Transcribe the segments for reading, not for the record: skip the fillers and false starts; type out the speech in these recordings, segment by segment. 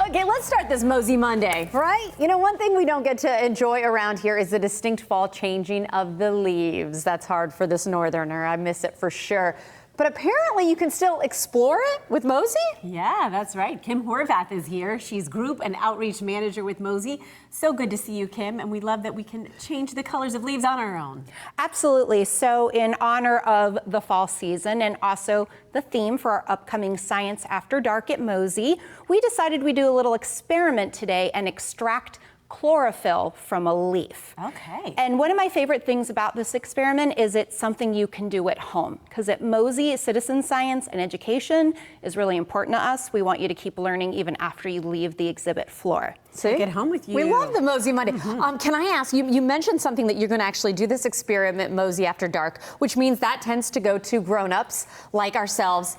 Okay, let's start this MOSI Monday, right? You know, one thing we don't get to enjoy around here is the distinct fall changing of the leaves. That's hard for this northerner. I miss it for sure. But apparently you can still explore it with MOSI? Yeah, that's right. Kim Horvath is here. She's Group and Outreach Manager with MOSI. So good to see you, Kim, and we love that we can change the colors of leaves on our own. Absolutely. So in honor of the fall season and also the theme for our upcoming Science After Dark at MOSI, we decided we'd do a little experiment today and extract chlorophyll from a leaf. Okay. And one of my favorite things about this experiment is it's something you can do at home, because at MOSI, citizen science and education is really important to us. We want you to keep learning even after you leave the exhibit floor. See? Get home with you. We love the MOSI Monday. Can I ask, you mentioned something that you're going to actually do this experiment MOSI After Dark, which means that tends to go to grown-ups like ourselves.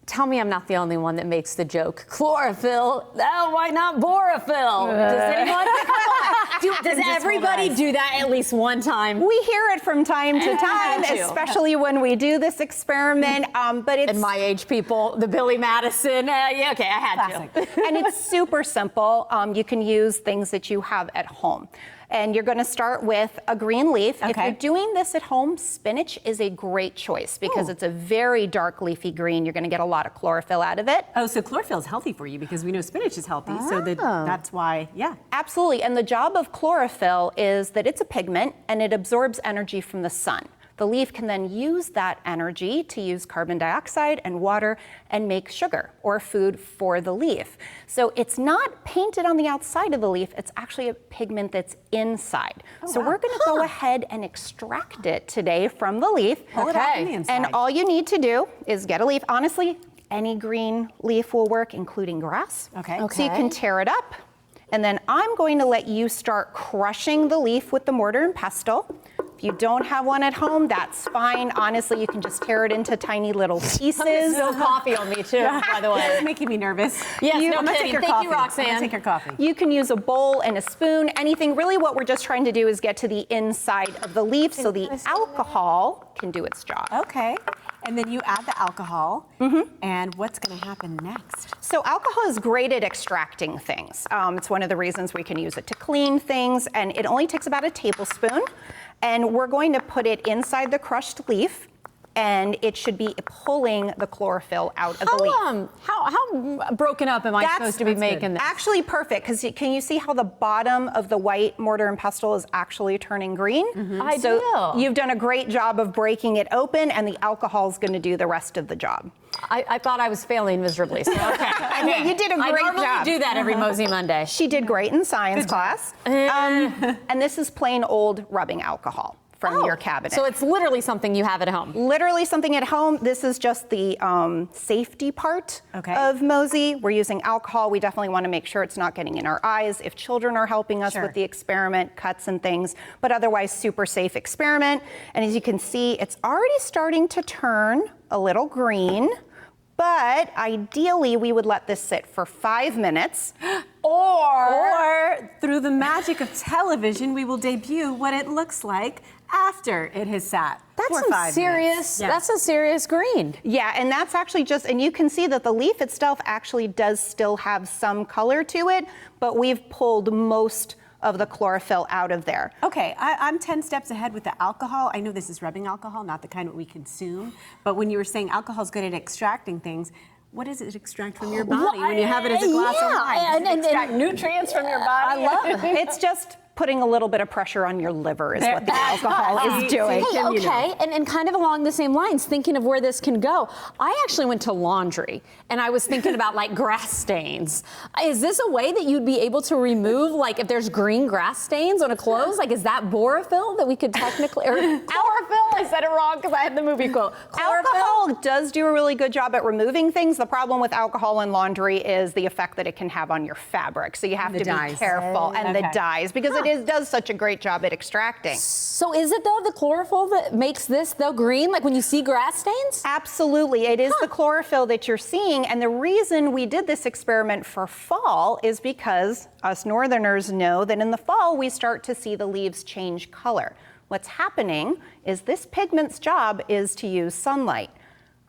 Tell me I'm not the only one that makes the joke. Chlorophyll, oh, why not borophyll? Does anyone? Does everybody do that at least one time? We hear it from time to time, especially when we do this experiment, but it's... And my age people, the Billy Madison, yeah, okay, I had to. And it's super simple. You can use things that you have at home. And you're going to start with a green leaf. Okay. If you're doing this at home, spinach is a great choice because it's a very dark leafy green. You're going to get a lot of chlorophyll out of it. Oh, so chlorophyll is healthy for you because we know spinach is healthy. So that's why, yeah. Absolutely. And the job of chlorophyll is that it's a pigment and it absorbs energy from the sun. The leaf can then use that energy to use carbon dioxide and water and make sugar or food for the leaf. So it's not painted on the outside of the leaf, it's actually a pigment that's inside. So we're gonna go ahead and extract it today from the leaf. Pull it out from the inside. And all you need to do is get a leaf. Honestly, any green leaf will work, including grass. Okay. So you can tear it up. And then I'm going to let you start crushing the leaf with the mortar and pestle. If you don't have one at home, that's fine. Honestly, you can just tear it into tiny little pieces. No coffee on me too, by the way. It's making me nervous. Yes, no I'm gonna kidding. take your Thank coffee. you, Roxanne. I'm gonna take your coffee. You can use a bowl and a spoon, anything. Really what we're just trying to do is get to the inside of the leaf so the alcohol can do its job. Okay. And then you add the alcohol. And what's going to happen next? So alcohol is great at extracting things. It's one of the reasons we can use it to clean things, and it only takes about a tablespoon. And we're going to put it inside the crushed leaf, and it should be pulling the chlorophyll out of the leaf. How broken up am I supposed to be making this? Actually perfect, because can you see how the bottom of the white mortar and pestle is actually turning green? I So do. you've done a great job of breaking it open, and the alcohol is going to do the rest of the job. I thought I was failing miserably. So okay. Yeah, you did a great I normally job. do that every MOSI Monday. She did great in science class. And this is plain old rubbing alcohol from your cabinet. So it's literally something you have at home. Literally something at home. This is just the safety part of MOSI. We're using alcohol. We definitely want to make sure it's not getting in our eyes. If children are helping us with the experiment, cuts and things, but otherwise super safe experiment. And as you can see, it's already starting to turn a little green, but ideally we would let this sit for 5 minutes. Or through the magic of television, we will debut what it looks like after it has sat for 5 minutes. That's a serious green. Yeah, and that's actually just, and you can see that the leaf itself actually does still have some color to it, but we've pulled most of the chlorophyll out of there. Okay, I'm 10 steps ahead with the alcohol. I know this is rubbing alcohol, not the kind that we consume, but when you were saying alcohol is good at extracting things, what does it extract from your body when you have it as a glass of wine? Does it extract nutrients from your body? I love it. It's just putting a little bit of pressure on your liver is what the alcohol is doing. Hey, okay, and kind of along the same lines, thinking of where this can go, I actually went to laundry, and I was thinking about like grass stains. Is this a way that you'd be able to remove, like if there's green grass stains on a clothes, like is that borophyll that we could technically, or chlorophyll? I said it wrong because I had the movie quote. Alcohol does do a really good job at removing things. The problem with alcohol in laundry is the effect that it can have on your fabric. So you have to be careful, and the dyes, because it does such a great job at extracting. So is it though the chlorophyll that makes this though green, like when you see grass stains? Absolutely, it is the chlorophyll that you're seeing, and the reason we did this experiment for fall is because us northerners know that in the fall we start to see the leaves change color. What's happening is this pigment's job is to use sunlight.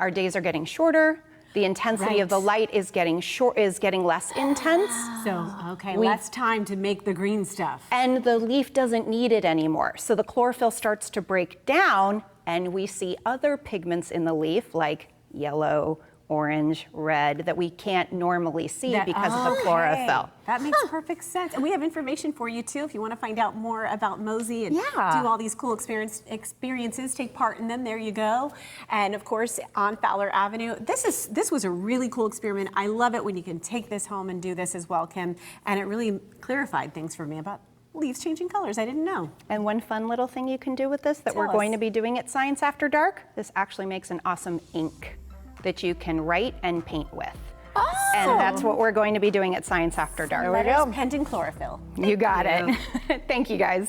Our days are getting shorter, the intensity of the light is getting less intense. So, okay, less time to make the green stuff. And the leaf doesn't need it anymore. So the chlorophyll starts to break down, and we see other pigments in the leaf, like yellow, orange, red, that we can't normally see because of the chlorophyll. That makes perfect sense. And we have information for you too if you want to find out more about MOSI and do all these cool experiences, take part in them. There you go. And of course, on Fowler Avenue, this was a really cool experiment. I love it when you can take this home and do this as well, Kim. And it really clarified things for me about leaves changing colors. I didn't know. And one fun little thing you can do with this that we're going to be doing at Science After Dark, this actually makes an awesome ink that you can write and paint with. Awesome. And that's what we're going to be doing at Science After Dark. There we go. Pendant chlorophyll. You got it. Thank you, guys.